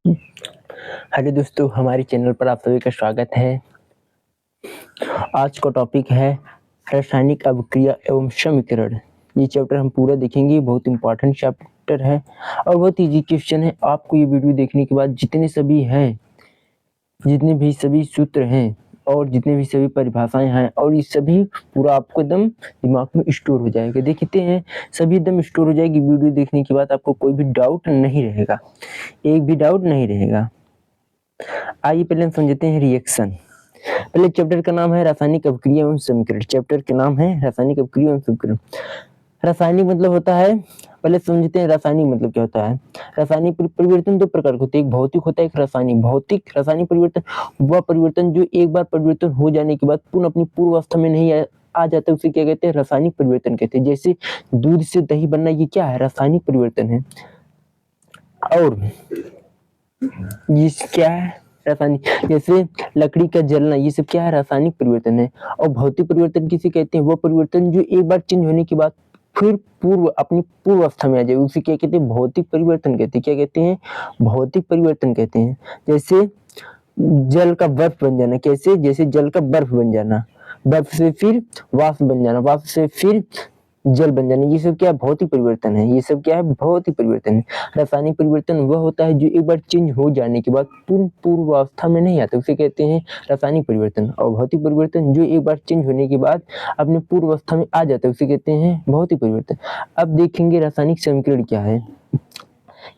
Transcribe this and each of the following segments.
Hello दोस्तों, हमारे channel पर आप सभी का स्वागत है। आज का टॉपिक है रासायनिक अभिक्रिया एवं समीकरण। ये चैप्टर हम पूरा देखेंगे, बहुत इम्पोर्टेंट चैप्टर है और बहुत इजी क्वेश्चन है। आपको ये वीडियो देखने के बाद जितने भी सभी सूत्र हैं और जितने भी सभी परिभाषाएं हैं और ये सभी पूरा आपको एकदम दिमाग में स्टोर हो जाएगा। देखते हैं, सभी एकदम स्टोर हो जाएगी। वीडियो देखने के बाद आपको कोई भी डाउट नहीं रहेगा, एक भी डाउट नहीं रहेगा। आइए पहले हम समझते हैं रिएक्शन। पहले चैप्टर का नाम है रासायनिक अभिक्रिया एवं समीकरण। चैप्टर का नाम है रासायनिक अभिक्रिया एवं समीकरण। रासायनिक मतलब होता है, पहले समझते हैं रासायनिक मतलब क्या होता है। रासायनिक परिवर्तन दो प्रकार के होते हैं, एक भौतिक होता है, एक रासायनिक। रासायनिक परिवर्तन वह परिवर्तन जो एक बार परिवर्तन हो जाने के बाद पुनः अपनी पूर्व अवस्था में नहीं आ जाता, उसे क्या कहते हैं, रासायनिक परिवर्तन कहते हैं। जैसे दूध से दही बनना, ये क्या है, रासायनिक परिवर्तन है। और ये क्या है, रासायनिक। जैसे लकड़ी का जलना, ये सब क्या है, रासायनिक परिवर्तन है। और भौतिक परिवर्तन किसे कहते हैं, वो परिवर्तन जो एक बार चेंज होने के बाद फिर अपनी पूर्व अवस्था में आ जाए, उसे क्या कहते हैं, भौतिक परिवर्तन कहते हैं। क्या कहते हैं, भौतिक परिवर्तन कहते हैं। जैसे जल का बर्फ बन जाना, कैसे, जैसे जल का बर्फ बन जाना, बर्फ से फिर वाष्प बन जाना, वाष्प से फिर जल बन जाना, ये सब क्या है, भौतिक परिवर्तन है। ये सब क्या है, भौतिक परिवर्तन है। रासायनिक परिवर्तन वह होता है जो एक बार चेंज हो जाने के बाद पूर्वावस्था में नहीं आता, उसे कहते हैं रासायनिक परिवर्तन। और भौतिक परिवर्तन जो एक बार चेंज होने के बाद अपने पूर्वावस्था में आ जाता है, उसे कहते हैं भौतिक परिवर्तन। अब देखेंगे रासायनिक समीकरण क्या है।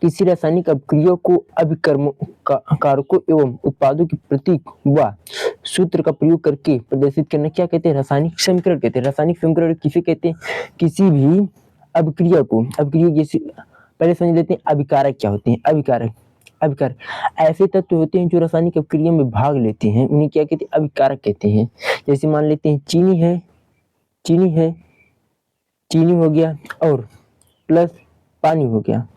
किसी रासायनिक अभिक्रिया को अभिकर्म कारकों एवं उत्पादों के प्रतीक व सूत्र का प्रयोग करके प्रदर्शित करना क्या कहते हैं, रासायनिक समीकरण कहते हैं। रासायनिक समीकरण किसे कहते हैं, किसी भी अभिक्रिया को, अभिक्रिया जैसे पहले समझ लेते हैं अभिकारक क्या होते हैं। अभिकारक ऐसे तत्व होते हैं जो रासायनिक अभिक्रिया में भाग लेते हैं, उन्हें क्या कहते हैं, अभिकारक कहते हैं। जैसे मान लेते हैं चीनी हो गया और प्लस पानी हो गया,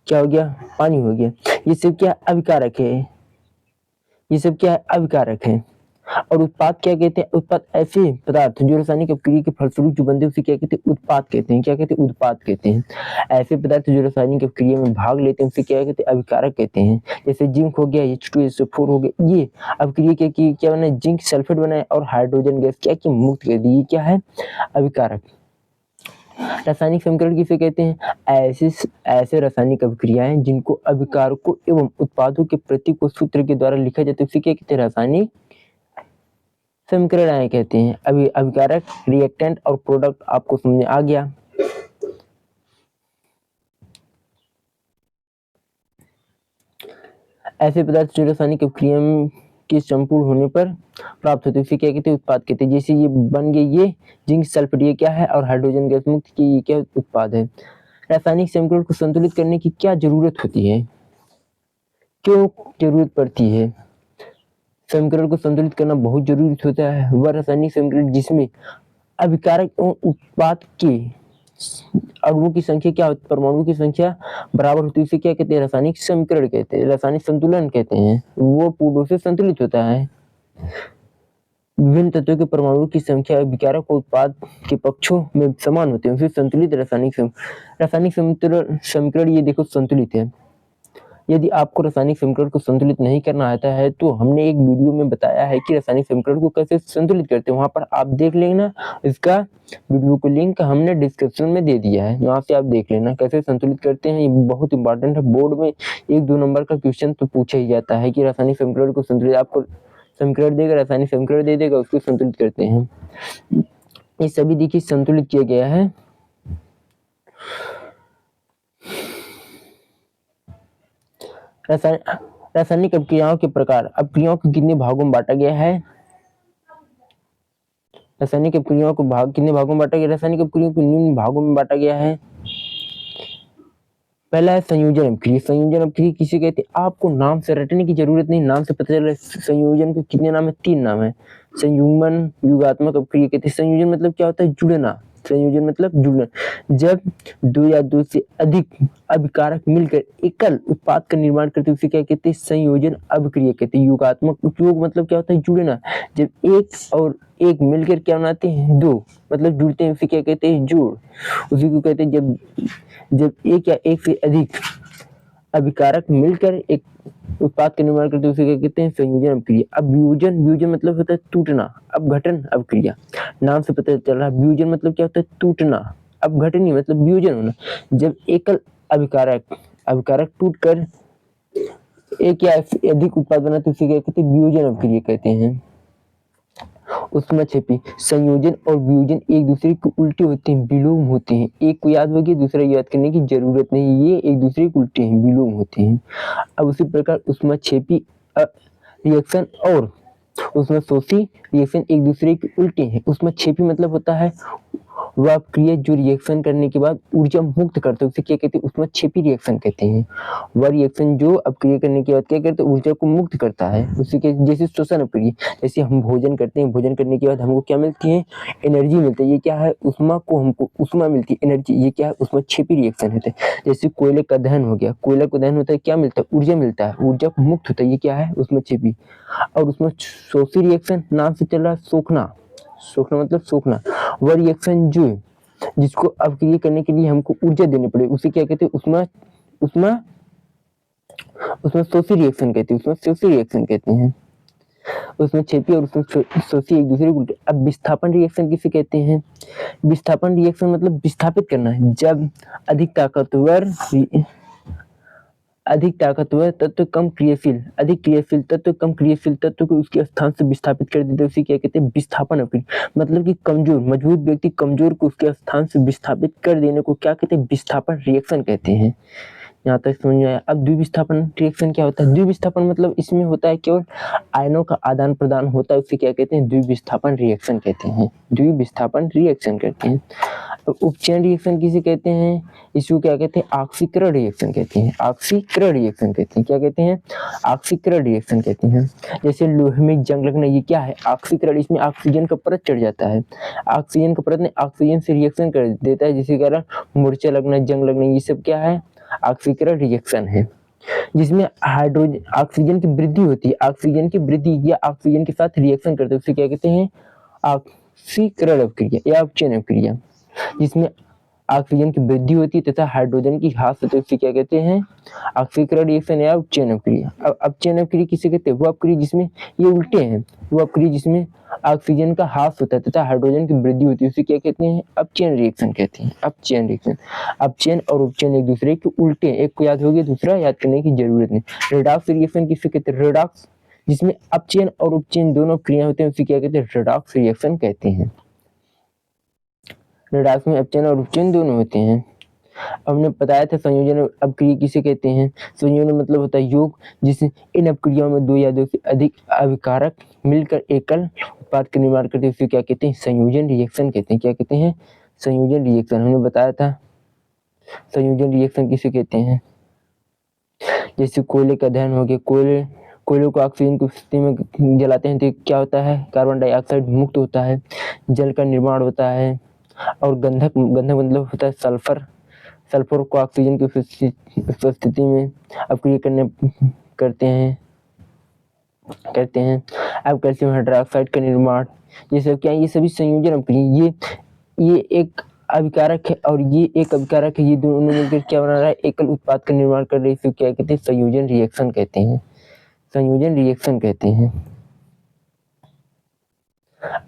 क्या हो गया, पानी हो गया। ये सब क्या अभिकारक है, ये सब क्या है, अभिकारक है। और उत्पाद क्या कहते हैं, उत्पाद ऐसे पदार्थ जो रासायनिक अभिक्रिया के फलस्वरूप जो बनते हैं उसे क्या कहते हैं, उत्पाद कहते हैं। क्या कहते हैं, उत्पाद कहते हैं। ऐसे पदार्थ जो रासायनिक अभिक्रिया में भाग लेते हैं उसे क्या कहते हैं, अभिकारक कहते हैं। जैसे जिंक हो गया, H2SO4 हो गया, ये अभिक्रिया क्या बना, जिंक सल्फेट बनाए और हाइड्रोजन गैस क्या की मुक्त कर दी, ये क्या है, अभिकारक। रासायनिक समीकरण किसे कहते हैं, ऐसे रासायनिक अभिक्रियाएं जिनको अभिकारकों एवं उत्पादों के प्रतीक को सूत्र के द्वारा लिखा जाता है उसे क्या कहते हैं, रासायनिक समीकरण कहते हैं। अभी अभिकारक, रिएक्टेंट और प्रोडक्ट आपको समझ आ गया। ऐसे पदार्थ जो रासायनिक अभिक्रिया के संपूर्ण होने पर प्राप्त होते हैं उसे क्या कहते हैं, उत्पाद कहते हैं। जैसे ये बन गए, ये जिंक सल्फेट, ये क्या है, और हाइड्रोजन गैस मुक्त की, ये क्या उत्पाद है। रासायनिक समीकरण को संतुलित करने की क्या जरूरत होती है, क्यों जरूरत पड़ती है। समीकरण को संतुलित करना बहुत जरूरी होता है। वह रासायनिक समीकरण जिसमें अभिकारक एवं उत्पाद के अणुओं की संख्या क्या होती है, परमाणुओं की संख्या बराबर होती है, इसे क्या कहते हैं, रासायनिक समीकरण कहते हैं, रासायनिक संतुलन कहते हैं। वो पूर्व से संतुलित होता है। विभिन्न तत्वों के परमाणुओं की संख्या अभिकारक और उत्पाद के पक्षों में समान होते हैं, उसे संतुलित रासायनिक समीकरण ये देखो संतुलित है। यदि आपको रासायनिक समीकरण को संतुलित नहीं करना आता है तो हमने एक वीडियो में बताया है कि रासायनिक समीकरण को कैसे संतुलित करते हैं, वहां पर आप देख लेना। इसका वीडियो को लिंक हमने डिस्क्रिप्शन में दे दिया है, वहां से आप देख लेना कैसे संतुलित करते हैं। ये बहुत इंपॉर्टेंट है, बोर्ड में 1-2 नंबर का क्वेश्चन तो पूछा ही जाता है कि रासायनिक समीकरण को संतुलित, आपको समीकरण देगा, रासायनिक समीकरण दे देगा, उसको संतुलित करते हैं। ये सभी देखिए संतुलित किया गया है। रासायनिक अभिक्रियाओं के प्रकार, अभिक्रियाओं को कितने भागों में बांटा गया है, रासायनिक अभिक्रियाओं को कितने भागों में बांटा गया, रासायनिक अभिक्रियाओं को निम्न भागों में बांटा गया है। पहला है संयोजन अभिक्रिया। संयोजन अभिक्रिया किसे कहते हैं, आपको नाम से रटने की जरूरत नहीं, नाम से पता चल रहा है। संयोजन के कितने नाम है, 3 नाम है। संयुग्मन, युगात्मक अभिक्रिया कहते हैं। संयोजन मतलब क्या होता है, जुड़ना। संयोजन मतलब जुड़ना, जब 2 या 2 से अधिक अभिकारक मिलकर एकल उत्पाद का निर्माण करते हैं उसे क्या कहते हैं, संयोजन अभिक्रिया कहते हैं। युगात्मक, योग मतलब क्या होता है, जुड़ना। जब एक और एक मिलकर क्या बनाते हैं, 2 मतलब जुड़ते हैं, उसे क्या कहते हैं, जोड़। उसी को कहते हैं जब एक या एक से अधिक अभिकारक मिलकर एक उत्पाद का निर्माण करते हैं, उसे क्या कहते हैं? संयोजन अभिक्रिया। अब वियोजन मतलब होता है टूटना, अपघटन अभिक्रिया। नाम से पता चल रहा है वियोजन मतलब क्या होता है? टूटना, अपघटन मतलब वियोजन होना। जब एकल अभिकारक टूटकर एक या अधिक उत्पाद बनाते उसे क्या कहते हैं? वियोजन अभिक्रिया कहते हैं। ऊष्माक्षेपी संयोजन और वियोजन एक दूसरे के उल्टे होते हैं, विलोम होते हैं। एक को याद होगी, दूसरा याद करने की जरूरत नहीं, ये एक दूसरे के उल्टे हैं, विलोम होते हैं। अब उसी प्रकार ऊष्माक्षेपी रिएक्शन और ऊष्माशोषी रिएक्शन एक दूसरे के उल्टे हैं। ऊष्माक्षेपी मतलब होता है वह क्रिया जो रिएक्शन करने के बाद ऊर्जा मुक्त करते हैं, उसे क्या कहते हैं? ऊष्माक्षेपी रिएक्शन कहते हैं। वह रिएक्शन जो अपक्रिया करने के बाद क्या करते हैं? ऊर्जा को मुक्त करता है, उसी के जैसे श्वसन अपक्रिया। जैसे हम भोजन करते हैं, भोजन करने के बाद हमको क्या मिलती है? एनर्जी मिलती है। ये क्या है? ऊष्मा को हमको ऊष्मा मिलती है, एनर्जी। ये क्या है? ऊष्माक्षेपी रिएक्शन होता है। जैसे कोयले का दहन हो गया, कोयला को दहन होता है, क्या मिलता है? ऊर्जा मिलता है, ऊर्जा को मुक्त होता है। ये क्या है? ऊष्माक्षेपी। और ऊष्माशोषी रिएक्शन नाम से चल रहा है, सोखना मतलब सोखना। वह रिएक्शन जो जिसको अपक्रिया करने के लिए हमको ऊर्जा देनी पड़े, उसे क्या कहते हैं? ऊष्माशोषी रिएक्शन कहते हैं, ऊष्माशोषी रिएक्शन कहते हैं। ऊष्माक्षेपी और ऊष्माशोषी एक दूसरे को। अब विस्थापन रिएक्शन किसे कहते हैं? विस्थापन रिएक्शन मतलब विस्थापित करना है। जब अधिक ताकतवर तत्व कम क्रियाशील, अधिक क्रियाशील तत्व कम क्रियाशील तत्व को उसके स्थान से विस्थापित कर देते हैं, उसे क्या कहते हैं? विस्थापन अभिक्रिया। मतलब कि कमजोर मजबूत व्यक्ति कमजोर को उसके स्थान से विस्थापित कर देने को क्या कहते हैं? विस्थापन रिएक्शन कहते हैं। यहाँ तक समझ में आया। अब द्विविस्थापन रिएक्शन क्या होता है? द्विविस्थापन मतलब इसमें होता है केवल आयनों का आदान प्रदान होता है, उसे क्या कहते हैं? द्विविस्थापन रिएक्शन कहते हैं, द्विविस्थापन रिएक्शन कहते हैं। उपचयन रिएक्शन किसे कहते हैं? इसको क्या कहते हैं? ऑक्सीकरण रिएक्शन कहते हैं, ऑक्सीकरण रिएक्शन कहते हैं। क्या कहते हैं? ऑक्सीकरण रिएक्शन कहते हैं। जैसे लोहे में जंग लगना, ये क्या है? ऑक्सीकरण। इसमें ऑक्सीजन का परत चढ़ जाता है, ऑक्सीजन का परत ने ऑक्सीजन से रिएक्शन कर देता है, जिसके कारण मूर्छा लगना, जंग लगना, ये सब क्या है? ऑक्सीकरण रिएक्शन है। जिसमें हाइड्रोजन ऑक्सीजन की वृद्धि होती है, ऑक्सीजन की वृद्धि या ऑक्सीजन के साथ रिएक्शन करते हैं, उसे क्या कहते हैं? ऑक्सीकरण अभिक्रिया या उपचयन अभिक्रिया। जिसमें ऑक्सीजन की वृद्धि होती है तथा हाइड्रोजन की ह्रास होती है, उसे क्या कहते हैं? ऑक्सीकरण रिएक्शन या उपचयन अभिक्रिया। अब अपचयन अभिक्रिया किसे कहते हैं? वो अपक्रिया जिसमें ये उल्टे हैं, वो अपक्रिया जिसमें ऑक्सीजन का ह्रास होता है तथा हाइड्रोजन की वृद्धि होती है, उसे क्या कहते हैं? अपचयन रिएक्शन कहते हैं, अपचयन रिएक्शन। अपचयन और उपचयन एक दूसरे के उल्टे हैं, एक को याद होगी, दूसरा याद करने की जरूरत नहीं। रेडॉक्स रिएक्शन किसे कहते हैं? रेडॉक्स जिसमें अपचयन और उपचयन दोनों क्रिया होते हैं, उसे क्या कहते हैं? रेडॉक्स रिएक्शन कहते हैं। रेडॉक्स में अपचयन और उपचयन दोनों होते हैं। हमने बताया था संयोजन अपक्रिया किसे कहते हैं? संयोजन मतलब होता है योग, जिसमें इन अपक्रियाओं में दो या दो से अधिक अभिकारक मिलकर एकल उत्पाद का निर्माण करते हैं, उसे क्या कहते हैं? संयोजन रिएक्शन कहते हैं। क्या कहते हैं? संयोजन रिएक्शन। हमने बताया था संयोजन रिएक्शन किसे कहते हैं। जैसे कोयले का दहन हो गया, कोयले को ऑक्सीजन की स्थिति में जलाते हैं तो क्या होता है? कार्बन डाइऑक्साइड मुक्त होता है, जल का निर्माण होता है। और गंधक मतलब होता है सल्फर को ऑक्सीजन की उपस्थिति में अपक्रिया करते हैं। अब कैल्शियम हाइड्रोक्साइड का निर्माण, ये सब क्या है? ये सभी संयोजन अपक्रिया। ये एक अभिकारक है और ये एक अभिकारक है, ये दोनों मिलकर क्या बना रहा है? एकल उत्पाद का निर्माण कर रहे हैं, इसे क्या कहते हैं? संयोजन रिएक्शन कहते हैं, संयोजन रिएक्शन कहते हैं।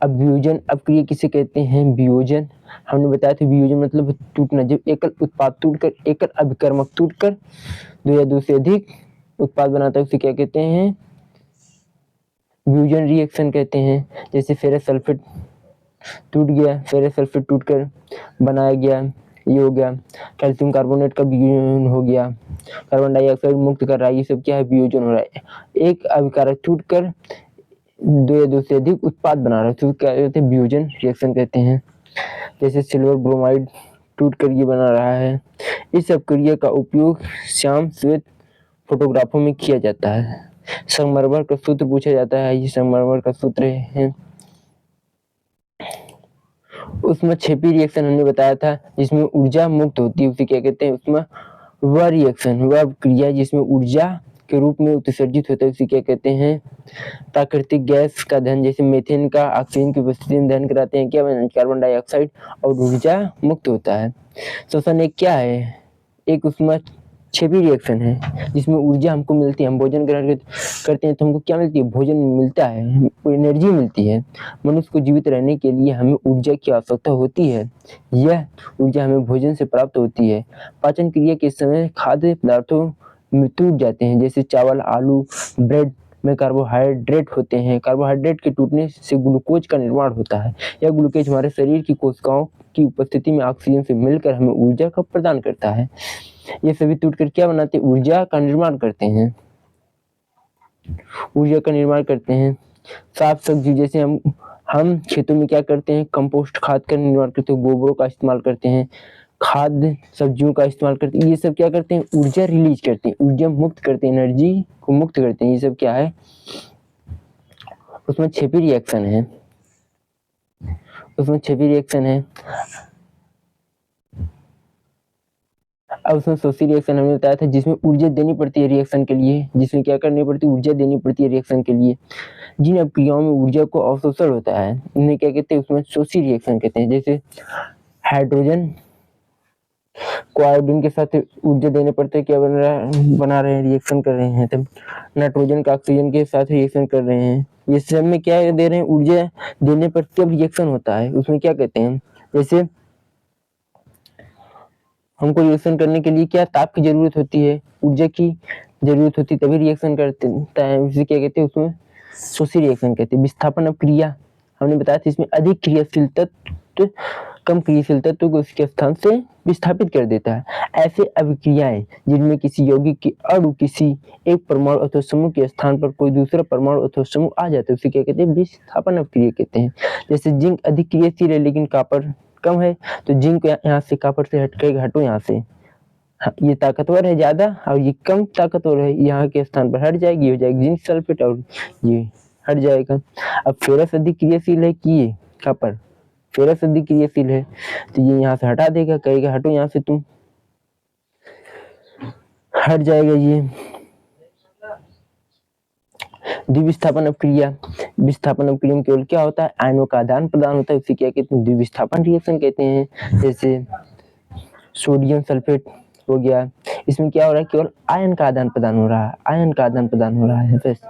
अब वियोजन अपक्रिया किसे कहते हैं? वियोजन हमने बताया था, वियोजन मतलब टूटना। जब एकल उत्पाद टूटकर, एकल अभिकर्मक टूटकर दो या दो से अधिक उत्पाद बनाता है, उसे क्या कहते हैं? वियोजन रिएक्शन कहते हैं। जैसे फेरस सल्फेट टूट गया, फेरस सल्फेट टूटकर बनाया गया, ये हो गया। कैल्शियम कार्बोनेट का वियोजन हो गया, कार्बन डाइऑक्साइड मुक्त कर रहा है, ये सब क्या है? वियोजन हो रहा है। एक अभिकारक टूटकर दो या दो से अधिक उत्पाद बना रहा है, तो क्या कहते हैं? वियोजन रिएक्शन कहते हैं। जैसे सिल्वर ब्रोमाइड टूट कर ये बना रहा है। इस अपक्रिया का उपयोग श्याम श्वेत फोटोग्राफों में किया जाता है। संगमरमर का सूत्र पूछा जाता है, ये संगमरमर का सूत्र है। ऊष्माक्षेपी रिएक्शन हमने बताया था, जिसमें ऊर्जा मुक्त होती है, उसे क्या कहते हैं? उसमें वह रिएक्शन, वह क्रिया जिसमें ऊर्जा के रूप में उत्सर्जित होता है, उसे क्या कहते हैं? प्राकृतिक गैस का दहन। जैसे मीथेन का ऑक्सीजन की उपस्थिति में दहन कराते हैं, क्या कार्बन डाइऑक्साइड, और ऊर्जा मुक्त होता है। श्वसन एक क्या है? एक ऊष्मा छवि रिएक्शन है जिसमें ऊर्जा हमको मिलती है, हम भोजन ग्रहण करते हैं तो हमको क्या मिलती है, भोजन मिलता है, एनर्जी मिलती है। मनुष्य को जीवित रहने के लिए हमें ऊर्जा की आवश्यकता होती है, यह ऊर्जा हमें भोजन से प्राप्त होती है। पाचन क्रिया के समय खाद्य पदार्थों में टूट जाते हैं, जैसे चावल, आलू, ब्रेड में कार्बोहाइड्रेट होते हैं। कार्बोहाइड्रेट के टूटने से ग्लूकोज का निर्माण होता है। यह ग्लूकोज हमारे शरीर की कोशिकाओं की उपस्थिति में ऑक्सीजन से मिलकर हमें ऊर्जा का प्रदान करता है। ये सभी टूटकर क्या बनाते हैं, ऊर्जा का निर्माण करते हैं, ऊर्जा का निर्माण करते हैं। साग सब्जी जैसे हम खेतों में क्या करते हैं, कंपोस्ट खाद का निर्माण करते हैं, गोबरों का इस्तेमाल करते हैं, खाद्य सब्जियों का इस्तेमाल करते हैं। ये सब क्या करते हैं, ऊर्जा रिलीज करते हैं, ऊर्जा मुक्त करते हैं, एनर्जी को मुक्त करते हैं। ये सब क्या है, उसमें छेपी रिएक्शन है, उसमें छेपी रिएक्शन है। अब उसमें सोसी रिएक्शन हमने बताया था जिसमें ऊर्जा देनी पड़ती है रिएक्शन के लिए, जिसमें क्या करनी पड़ती है, ऊर्जा देनी पड़ती है रिएक्शन के लिए। जिन अभिक्रियाओं में ऊर्जा को अवशोषण होता है उन्हें क्या कहते हैं, उसमें सोसी रिएक्शन कहते हैं। जैसे हाइड्रोजन को आयोडीन के साथ ऊर्जा देने पड़ते हैं, क्या बना रहे हैं, रिएक्शन कर रहे हैं। तब नाइट्रोजन का ऑक्सीजन के साथ रिएक्शन कर रहे हैं। ये सब में क्या दे रहे हैं, ऊर्जा देने पर तब रिएक्शन होता है। उसमें क्या कहते हैं, जैसे हमको रिएक्शन करने के लिए क्या ताप की जरूरत होती है, ऊर्जा की जरूरत होती है, तभी रिएक्शन करता है। उसे क्या कहते हैं, उसमें सोसी रिएक्शन कहते हैं। विस्थापन अभिक्रिया हमने बताया था, इसमें अधिक क्रियाशील तत्व कम क्रियाशील तत्व को उसके स्थान से विस्थापित कर देता है। ऐसे अभिक्रियाएं जिनमें किसी यौगिक की अणु किसी एक परमाणु अथवा समूह के स्थान पर कोई दूसरा परमाणु अथवा समूह आ जाता है, उसे क्या कहते हैं, विस्थापन अभिक्रिया कहते हैं। जैसे जिंक अधिक क्रियाशील है लेकिन कॉपर कम है, तो जिंक यहाँ से कॉपर से हटो यहाँ से, ये ताकतवर है ज्यादा और ये कम ताकतवर है, यहाँ के स्थान पर हट जाएगी, हो जाएगी जिंक सल्फेट और ये हट जाएगा। अब फेरस अधिक क्रियाशील है कि ये कॉपर, फेरस अधिक क्रियाशील है तो ये यहाँ से हटा देगा, कहेगा हटो यहाँ से तुम, हट जाएगा ये। द्विविस्थापन अभिक्रिया, विस्थापन अभिक्रिया में केवल क्या होता है, आयनों का आदान प्रदान होता है, उसे क्या कहते हैं, द्विविस्थापन रिएक्शन कहते हैं। जैसे सोडियम सल्फेट हो गया, इसमें क्या हो रहा है, केवल आयन का आदान प्रदान हो रहा है, आयन का आदान प्रदान हो रहा है बस।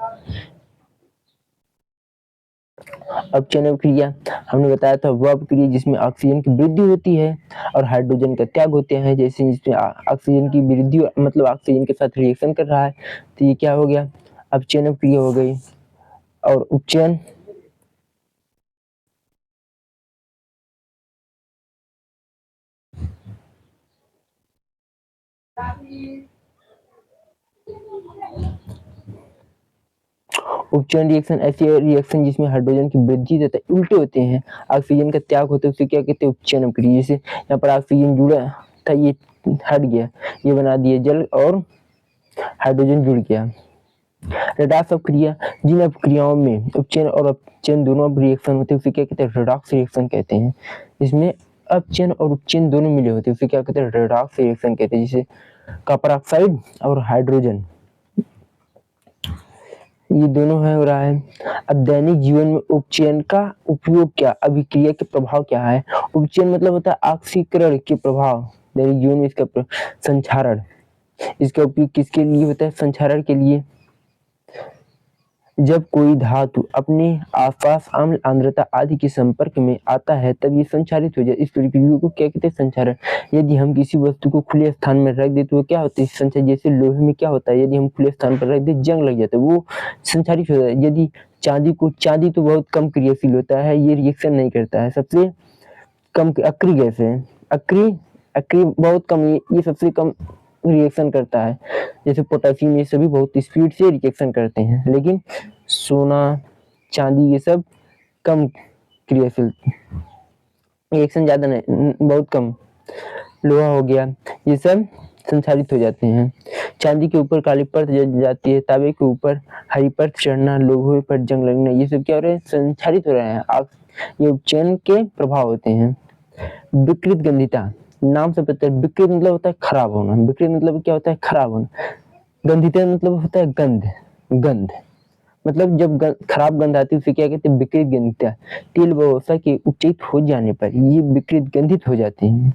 अपचयन अभिक्रिया हमने बताया था, वह अभिक्रिया जिसमें ऑक्सीजन की वृद्धि होती है और हाइड्रोजन का त्याग होते हैं। जैसे जिसमें ऑक्सीजन की वृद्धि मतलब ऑक्सीजन के साथ रिएक्शन कर रहा है, तो ये क्या हो गया, अपचयन अभिक्रिया हो गई। और उपचयन उपचयन रिएक्शन ऐसी रिएक्शन जिसमें हाइड्रोजन की वृद्धि तथा उल्टे होते हैं, ऑक्सीजन का त्याग होता है, उसे क्या कहते हैं, उपचयन अभिक्रिया। जैसे यहाँ पर ऑक्सीजन जुड़ा था, ये हट गया, ये बना दिया जल और हाइड्रोजन जुड़ गया। रेडॉक्स अभिक्रिया, जिन अभिक्रियाओं में उपचयन और अपचयन दोनों रिएक्शन होते हैं उसे क्या कहते हैं, रेडॉक्स रिएक्शन कहते हैं। इसमें अपचयन और उपचयन दोनों मिले होते हैं उसे क्या कहते हैं, रेडॉक्स रिएक्शन कहते हैं। जैसे कॉपर ऑक्साइड और हाइड्रोजन, ये दोनों है हो रहा है। अब दैनिक जीवन में उपचयन का उपयोग क्या, अभिक्रिया के प्रभाव क्या है। उपचयन मतलब होता है ऑक्सीकरण के प्रभाव, दैनिक जीवन में इसका संचारण, इसका उपयोग किसके लिए होता है, संचारण के लिए। जब कोई धातु अपने आसपास अम्ल आर्द्रता आदि के संपर्क में आता है तब ये संचारित हो जाए, इस प्रक्रिया को क्या कहते हैं, संचारण। यदि हम किसी वस्तु को खुले स्थान में रख दे तो क्या होता है, संचार। जैसे लोहे में क्या होता है, यदि हम खुले स्थान पर रख दे जंग लग जाता है, वो संचारित हो जाता है। यदि चांदी तो बहुत कम क्रियाशील होता है, ये रिएक्शन नहीं करता है। सबसे कम अक्री गैस है, अक्री बहुत कम, ये सबसे कम रिएक्शन करता है। जैसे पोटेशियम, ये सभी बहुत स्पीड से रिएक्शन करते हैं, लेकिन सोना चांदी ये सब कम क्रियाशील, रिएक्शन ज्यादा नहीं, बहुत कम। लोहा हो गया, ये सब संचारित हो जाते हैं। चांदी के ऊपर काली परत जम जाती है, तांबे के ऊपर हरी परत चढ़ना, लोहे पर जंग लगना, ये सब क्या हो रहा है, संचारित हो रहे हैं। ये उपचयन के प्रभाव होते हैं। विकृत गंधिता, नाम से पता है, विकृत मतलब होता है खराब होना, विकृत मतलब क्या होता है, खराब होना। गंधिता मतलब होता है गंध मतलब जब खराब गंध आती है उसे क्या कहते हैं, विकृत गंधिता। तेल व वसा के उपचित हो जाने पर ये विकृत गंधित हो जाते हैं।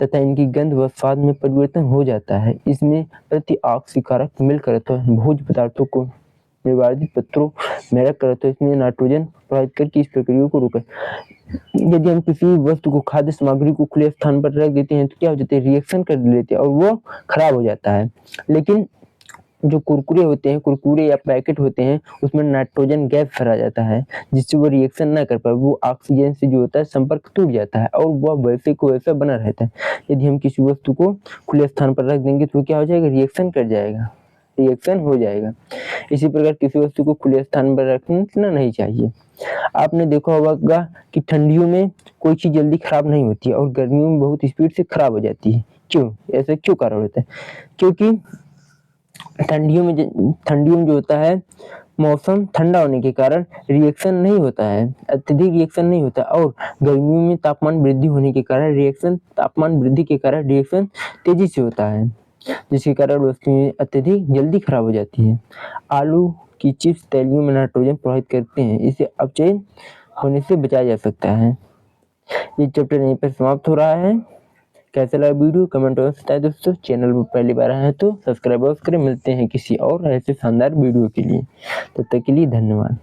तथा इनकी गंध व स्वाद में परिवर्तन हो जाता है। इसमें प्रतिऑक्सीकारक मिलकर अथवा भोज्य पदार्थों को निर्वादित पत्रों में रखकर अथवा इसमें नाइट्रोजन प्रभावित करके इस प्रक्रिया को रोके। यदि हम किसी वस्तु को, खाद्य सामग्री को खुले स्थान पर रख देते हैं तो क्या हो जाता है, रिएक्शन कर लेते हैं और वो खराब हो जाता है। लेकिन जो कुरकुरे होते हैं, कुरकुरे या पैकेट होते हैं, उसमें नाइट्रोजन गैस भरा जाता है जिससे वो रिएक्शन ना कर पाए, वो ऑक्सीजन से जो होता है संपर्क टूट जाता है और वह वैसे को वैसा बना रहता है। यदि हम किसी वस्तु को खुले स्थान पर रख देंगे तो क्या हो जाएगा, रिएक्शन कर जाएगा, रिएक्शन हो जाएगा। इसी प्रकार किसी वस्तु को खुले स्थान पर रखना नहीं चाहिए। आपने देखा होगा कि ठंडियों में कोई चीज जल्दी खराब नहीं होती है और गर्मियों में बहुत स्पीड से खराब हो जाती है। क्यों, ऐसा क्यों कारण होता है? क्योंकि ठंडियों में जो होता है, मौसम ठंडा होने के कारण रिएक्शन नहीं होता है, अत्यधिक रिएक्शन नहीं होता, और गर्मियों में तापमान वृद्धि होने के कारण तापमान वृद्धि के कारण रिएक्शन तेजी से होता है, जिसके कारण वस्तुएं अत्यधिक जल्दी खराब हो जाती है। आलू की चिप्स तैलियों में नाइट्रोजन प्रभावित करते हैं, इसे अपचयन होने से बचाया जा सकता है। ये चैप्टर यहीं पर समाप्त हो रहा है। कैसा लगा वीडियो कमेंट में बताएं दोस्तों। चैनल पर पहली बार आए हैं तो सब्सक्राइब करें। मिलते हैं किसी और ऐसे शानदार वीडियो के लिए, तब तक के लिए धन्यवाद।